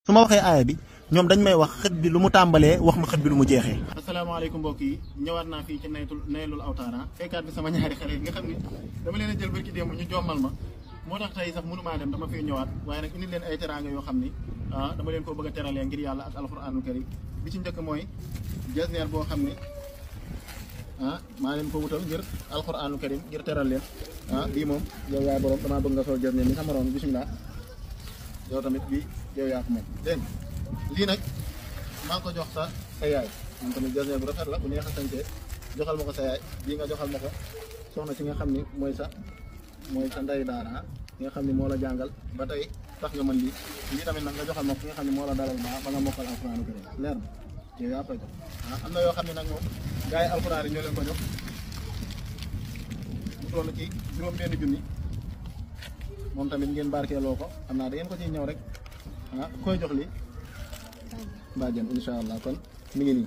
su ma waxee aaya bi ñoom dañ may wax xët bi lu mu tàmbalee wax ma xët bi lu mu jeexee. asalaamaaleykum mbokk yi ñëwaat naa fii ci Naylul Awtaar fekkaat bi sama ñaari xale yi nga xam ne dama leen a jël barki démb ñu jommal ma moo tax tey sax mënumaa dem dama fiy ñëwaat waaye nag indi leen ay teraanga yoo xam ni dama leen koo bëgg a teralee ngir yàlla ak alxuraanul karim bi ci njëkk mooy jasneer boo xam ne maa leen ko wutal ngir alxuraanul karim ngir teral leen bii moom yow yaay borom damaa bëgg nga sol jasneer ni sama morom bisimilah yow tamit bii yow yaa ko moom dégg lii nag maa ngi ko jox sa yaay moom tamit jasneer bu rafet la bu neex a sañcee joxal ma ko sa yaay bii nga joxal ma ko soxna si nga xam ni mooy sa ndey daara ki nga xam ni moo la jàngal ba tey tax nga mën lii tamit nag nga joxal ma ki nga xam ni moo la dalal ba nga mokkal alxuraanu karim leer na yow yaa koy jox am na yoo xam ne nag moom gars yi alxuraan yi ñoo leen ko jox mu toll ci juróom-benn junni moom tamit ngeen barkeeloo ko xam naa da ngeen ko ciy ñëw rek koy jox li bàjjen insha allah kon mi ngi nii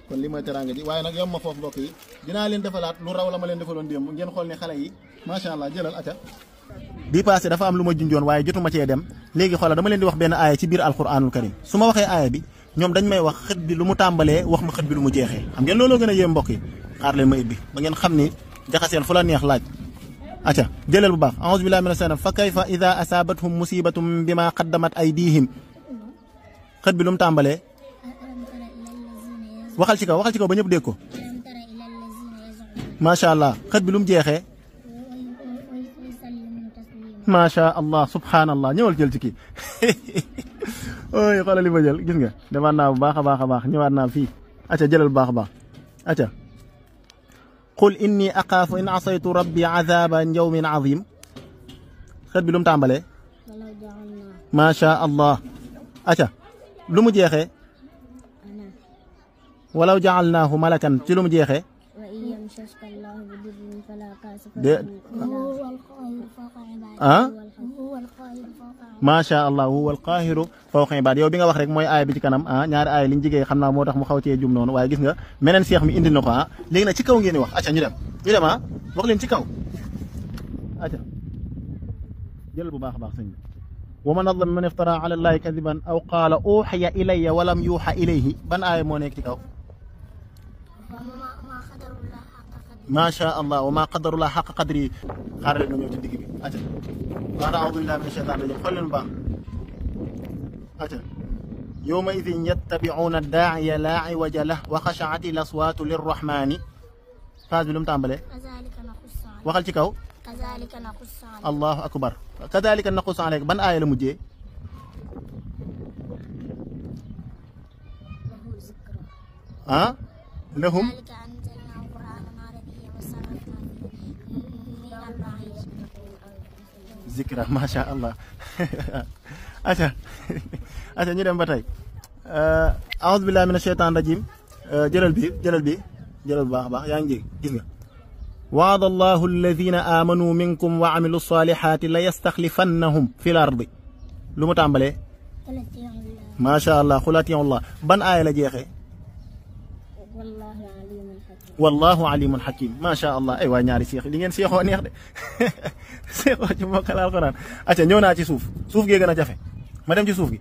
kon li mooy teraanga ji waaye nag yom ma foofu mbokk yi dinaa leen defalaat lu raw la ma leen defaloon démb ngeen xool ne xale yi macha allah jëlal aca bii passé dafa am lu ma junjoon waaye jotuma cee dem léegi xoolal dama leen di wax benn aaya ci biir alquranul karim su ma waxee aaya bi ñoom dañ may wax xët bi lu mu tàmbalee wax ma xët bi lu mu jeexee xam ngeen looloo gën a yéem mbokk yi xaar leen ma ibbi ba ngeen xam ni jaxaseel fu la neex laaj aca jëlal bu baax a'uuzu billahi mina shaytaani fa kayfa ida asaabathum musibatum bima qaddamat aydihim xët bi lu mu tàmbalee waxal ci kaw ba ñëpp dégg ko macha allah xët bi lu mu jeexee macha allah subhanallah ñëwal jël ci kii ooy xoolal li ma jël gis nga demaat naa bu baax a baax ñëwaat naa fii aca jëlal bu baax a baax aca qul inni axaafu in asaytu rabbi azaba yawmin azim xët bi lu mu tàmbalee macha allah aca lu mu jeexee walaw jaalnaahu malakan ci lu mu jeexee macha allah huwa alqaahiru fawqa ibaad yow bi nga wax rek mooy aaya bi ci kanam ñaari aaya liñ jigee xam naa moo tax mu xaw cee jum noonu waaye gis nga meneen seex mi indi na ko léegi nag ci kaw ngeen di wax acca ñu dem wax leen ci kaw acca jël bu baax a baax sëñ bi wa man adlamu man iftara ala allahi kadiban aw qaala uxiya ilayya walam yuuxa ilayhi ban aaya moo nekk ci kaw macha allah wa ma qadarullah xaqa qadri xaaral ma ñëw ci digg bi acca waana audu billahi min asheytan rajim xool leen baax acca yawma idin yattabicuuna daaciya laa iwaja lah wa xashaat il aswaatu lirrahmani phase bi lu mu tàmbalee waxal ci kaw allahu akbar kadalika naqus aleyk ban aaya la mujjee lahum zikra macha allah aca ñu dem ba tey aoudu billahi min asheytan rajim jëlal bi bu baax a baax yaa ngi gis nga waada allahu alladina amanu minkum wa amilu salihati la yastaxlifannahum fi l ardi lu mu tàmbalee macha allah qul atii'u allah ban aaya la jeexee wallahu alimun hakim macha allah ay waa ñaari seex li ngeen seexoo neex de seexoo ci mokkal alquran acca ñëw naa ci suuf gee gën a jafe ma dem ci suuf gi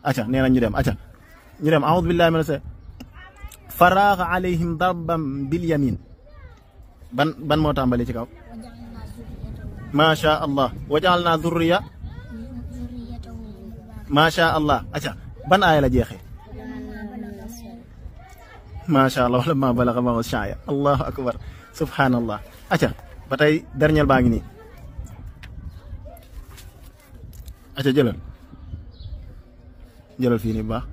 acca nee na ñu dem acca ñu dem a'udhu billahi mina faraaga alayhim darban bil yamin ban moo tàmbali ci kaw macha allah wa ja'alna dhurriya macha allah acca ban aaya la jeexee macha allah wala ma balaga ma shaaya allahu akbar subhanallah acca ba tey dernier baa ngi nii acca jëlal fii nii bu baax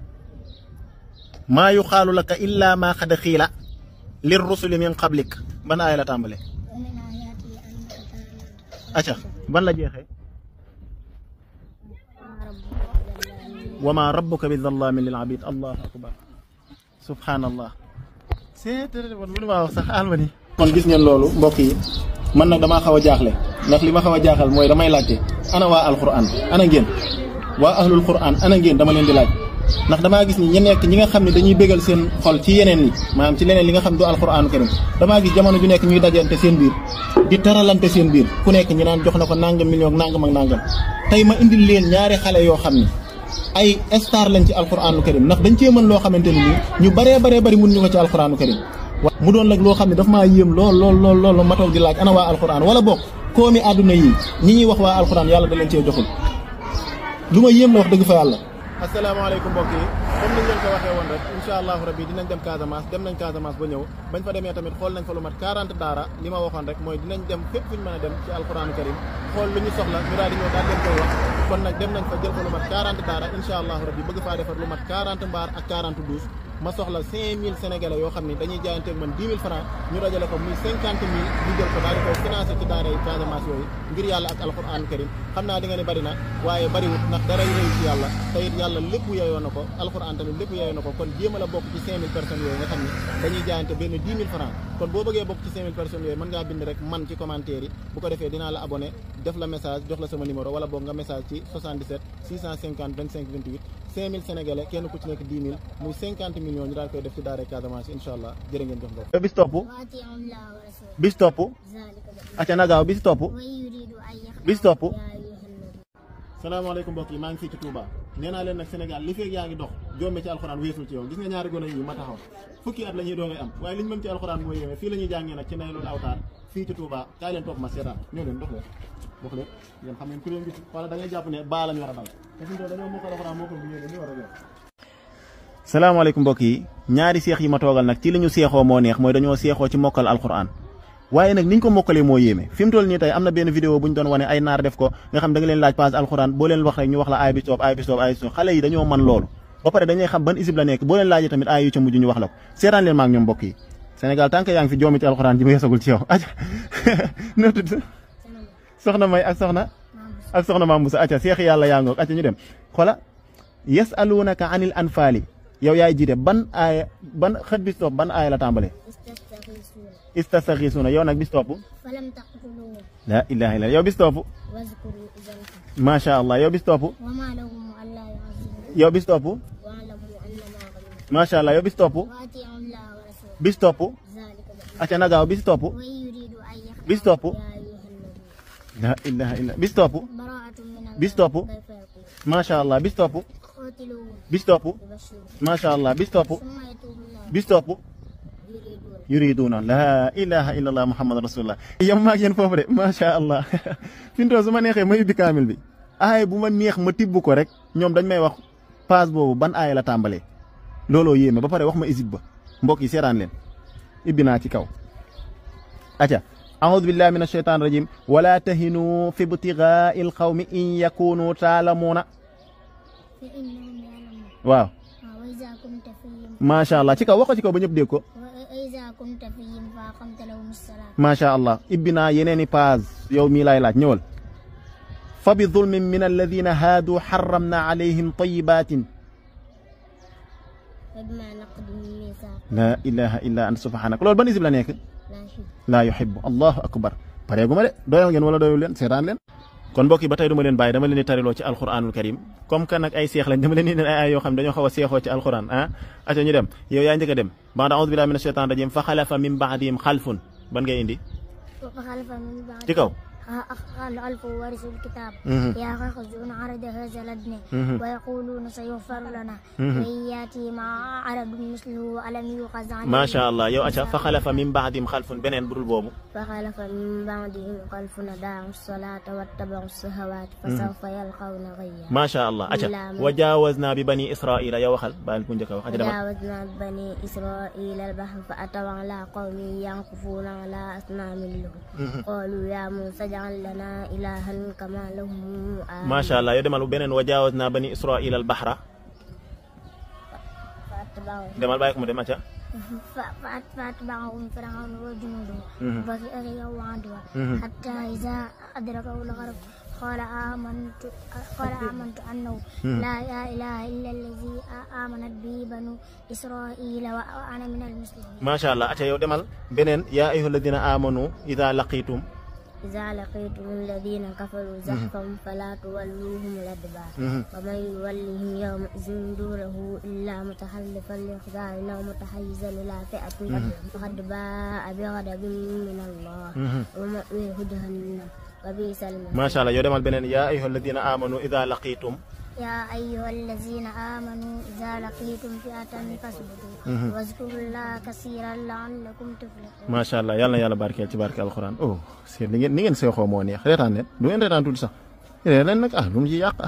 maa yuqaalu laka illa ma qad xiila lir rusuli min qablik ban aaya la tàmbale acca ban la jeexee wa ma rabbuka bi dhallamin lil abid allahu akbar subhanallah mënu maa wax sax alma ni kon gis ngeen loolu mbokk yi man nag damaa xaw a jaaxle ndax li ma xaw a jaaxal mooy damay laajte ana waa alquran ana ngeen waa ahlul quran ana ngeen dama leen di laaj ndax damaa gis ni ñi nga xam ne dañuy bégal seen xol ci yeneen yi maanaam ci leneen li nga xam du alquran karim damaa gis jamono ju nekk ñuy dajante seen biir di taralante seen biir ku nekk ñi naan jox na ko nangam million nangam ak nangam tey ma indil leen ñaari xale yoo xam ni ay star lañ ci alquranu karim ndax dañ cee mën loo xamante ni ñu baree bari mun ñu ko ci alquranu karim mu doon nag loo xam ne daf maa yéem lool ma toog di laaj ana waa alquran wala bokk koomi àdduna yi ñi ñuy wax waa alquran yàlla da leen cee joxul lu ma yéem la wax dëgg fa yàlla. asalaamaaleykum mbokk yi comme niñ leen ko waxee woon rek incha allahu rabbi dinañ dem Casamance dem nañ Casamance ba ñëw bañ fa demee tamit xool nañ fa lu mat 40 daara li ma waxoon rek mooy dinañ dem fépp fuñ mën a dem ci alquranu karim xool lu ñu soxla ñu daal di ñëw daal leen koy wax kon nag dem nañ fa jël fa lu mat 40 daara incha allahu rabbi bëgg faa defar lu mat 40 mbaar ak 40 douze ma soxla 5000 sénégalais yoo xam ne dañuy jaayanteeg man 10 000 francs ñu dajale ko muy 50 000 ñu jël ko daal di koy financé ci daara yi Casamance yooyu ngir yàlla ak alquranu karim xam naa di nga ne bari na waaye bariwut ndax dara réew ci yàlla te it yàlla lépp yeyoo na ko alquran tamit lépp yeyoo na ko kon jéem a la bokk ci 5000 personnes yooyu nga xam ne dañuy jaayante benn 10 000 francs kon boo bëggee bokk ci 5000 personnes yooyu mën ngaa bind rek man ci commentaire yi bu ko defee dinaa la abonné def la message jox la sama numéro wala boog nga message ci 77 650 25 28 5000 sénégalais kenn ku ci nekk 10 000 muy 50 millions ñu daal koy def ci daara Casamance incha allah jërë ngeen jox mbokk bis topp bis topp aca nagaaw bis topp bis topp salaamaaleykum mbokk yi maa ngi fii ci Touba nee naa leen nag Sénégal li feeg yaa ngi dox jombe ci alxuraan weesul ci yow gis nga ñaari gone yi ma taxaw fukki at la ñuy doogay am waaye li ñu mën ci alxuraan mooy yéeme fii la ñuy jàngee nag ci Naylul Awtaar fii ci Touba kaay leen topp ma seetaan ñëw leen dox leen yéen xam ngeen ku leen gis wala da ngay jàpp ne baa lañ war a dal te suñu tool dañoo mokkal alxuraan moo ko bu ñëwee ñu war a yor salaamaaleykum mbokk yi ñaari seex yi ma toogal nag ci li ñu seexoo moo neex mooy dañoo seexoo ci mokkal alxuraan waaye nag niñ ko mokkalee moo yéeme fi mu toll nii tey am na benn vidéo bu ñu doon wane ay naar def ko nga xam da nga leen laaj page alxuraan boo leen wax rek ñu wax la aay bi soob xale yi dañoo mën loolu ba pare dañuy xam ban isib la nekk boo leen laajee tamit aay yu ca mujj ñu wax la ko seetaan leen maak ñoom mbokk yi Sénégal tant que yaa ngi fi joomi ci alxuraan ji mu yeesagul ci yow aca no tudd soxna may ak soxna maam Moussa aca seex yàlla yaa ngoog aca ñu dem xola yasalunaka anil anfaali yow yaay jiite ban aaya ban xët bis topp ban aaya la tàmbale istastaxiisuuna yow nag bis topp laa ilaaha illa yow bis topp macha allah yow bis topp yow bis topp macha allah yow bis topp bis topp aca nagaaw bis topp bis topp laa ilaaha illa bis topp bis topp macha allah bis topp bis topp macha allah bis topp bis topp yuriduna laa ilaha illa allah muhammad rasulullah yam maag yéen foofu de macha allah fintoo su ma neexee ma ubbi kaamil bi aay bu ma neex ma tibb ko rek ñoom dañ may wax page boobu ban aaya la tàmbalee looloo yéeme ba pare wax ma isib ba mbokk yi seetaan leen ibbi naa ci kaw aca aoudu billahi min asheytan rajim wala tahinu fi ibtigai alqawmi in yakunu taalamuuna waaw macha allah ci kaw wax ko ci kaw ba ñëpp dégg ko macha allah ibbi naa yeneeni page yow mii laay laaj ñëwal fa bi zulmin min alladina haadu xaramna alayhim tayibatin laa ilaha illa anta subhanaka loolu ban isib la nekk laa yuhibbu allahu akbar pareegu ma de doyal ngeen wala doyul leen seetaan leen kon mbokk yi ba tey duma leen bàyyi dama leen di tariloo ci alquranul karim comme que nag ay seex lañ dama leen di ay yoo xam dañoo xaw a seexoo ci alquran ah aca ñu dem yow yaa njëkk a dem ba'da a'uudu billahi mina shaytaan rajim fa xalafa min ba'dihim xalfun ban ngay indi ci kaw خلف ورثوا الكتاب يأخذون عرض هذا الأدنى ويقولون سيغفر لنا وإن يأتي مع عرض مثله ألم يؤخذ عنهم ما شاء الله yow aca fa xalafa min ba'dihim xalfun beneen budul boobu فخلف من بعدهم خلف أضاعوا الصلاة واتبعوا الشهوات فسوف يلقون غيا ما شاء الله aca وجاوزنا ببني إسرائيل yow waxal baal bu njëkk a wax وجاوزنا ببني إسرائيل البحر فأتوا على قوم ينكفون على أصنام لهم قالوا يا موسى لنا إلها كما لهم ما شاء الله يدمل بينن وجاوزنا بني إسرائيل البحر دمال بايك مو دماتا فأتبعهم فرعون وجنوده بغيا وعدوا حتى إذا أدركوا الغرق قال آمنت أنه لا إله إلا الذي آمنت به بنو إسرائيل وأنا من المسلمين ما شاء الله أتى يدمل بينن يا أيها الذين آمنوا إذا لقيتم الذين كفروا زحفا فلا تولوهم الأدبار ومن يولهم يومئذ دوره إلا متحلفا لقتال أو متحيزا إلى فئة فقد باء بغضب من الله ومأويه جهنم وبئس المصير ما شاء الله يودمال بنين يا أيها الذين آمنوا إذا لقيتم يا أيها الذين آمنوا إذا لقيتم فئة فاثبتوا واذكروا الله كثيرا لعلكم تفلحون. ما شاء الله yàlla barkeel ci barke alxuraan. oh seen ni ngeen seexoo moo neex reetaan leen du ngeen reetaan tuuti sax leen nag lu mu ci yàq